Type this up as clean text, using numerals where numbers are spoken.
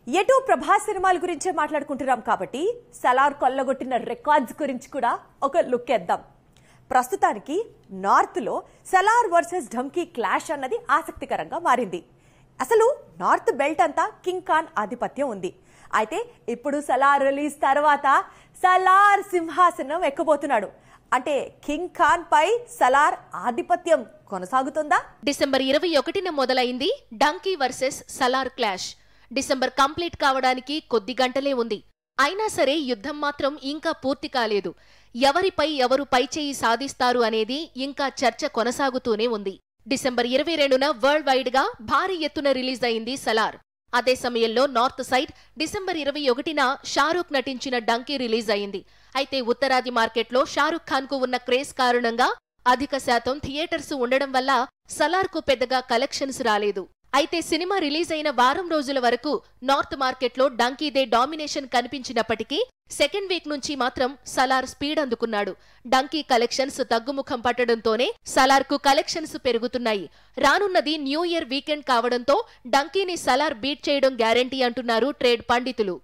ఎటు ప్రభాస్ సినిమాల గురించే మాట్లాడుకుంటున్నాం కాబట్టి సలార్ కొల్లగొట్టిన రికార్డ్స్ గురించి కూడా ఒక లుక్ వేద్దాం. ప్రస్తుతానికి నార్త్ లో సలార్ వర్సెస్ ఢమ్కీ క్లాష్ అన్నది ఆసక్తికరంగా మారింది. అసలు నార్త్ బెల్ట్ అంతా కింగ్ ఖాన్ ఆధిపత్యం ఉంది. అయితే ఇప్పుడు సలార్ రిలీజ్ తర్వాత సలార్ సింహాసనం ఎక్కబోతున్నాడు. అంటే కింగ్ ఖాన్ పై సలార్ ఆధిపత్యం కొనసాగుతుందా? డిసెంబర్ 21న మొదలైంది Dunki versus Salaar clash. December complete కావడానికి కొద్ది గంటలే ఉంది. అయినా సరే యుద్ధం మాత్రం ఇంకా పూర్తి కాలేదు. ఎవరిపై ఎవరు పైచేయి సాధిస్తారు అనేది ఇంకా చర్చ కొనసాగుతూనే ఉంది. డిసెంబర్ 22న వరల్డ్ వైడ్ గా భారీ ఎత్తున రిలీజ్ అయింది సలార్. అదే సమయంలో నార్త్ సైడ్ డిసెంబర్ 21న షారూఖ్ నటించిన ఢంకీ రిలీజ్ అయింది. అయితే ఉత్తరాది మార్కెట్లో షారూఖ్ ఖాన్ కు ఉన్న క్రేజ్ కారణంగా అధిక శాతం థియేటర్స్ ఉండడం వల్ల సలార్ కు పెద్దగా కలెక్షన్స్ రాలేదు. అయితే సినిమా రిలీజ్ అయిన వారం రోజుల వరకు నార్త్ మార్కెట్లో ఢంకీదే డామినేషన్ కనిపించినప్పటికీ సెకండ్ వీక్ నుంచి మాత్రం సలార్ స్పీడ్ అందుకున్నాడు. ఢంకీ కలెక్షన్స్ తగ్గుముఖం పట్టడంతోనే సలార్ కు కలెక్షన్స్ పెరుగుతున్నాయి. రానున్నది న్యూ ఇయర్ వీకెండ్ కావడంతో ఢంకీని సలార్ బీట్ చేయడం గ్యారంటీ అంటున్నారు ట్రేడ్ పండితులు.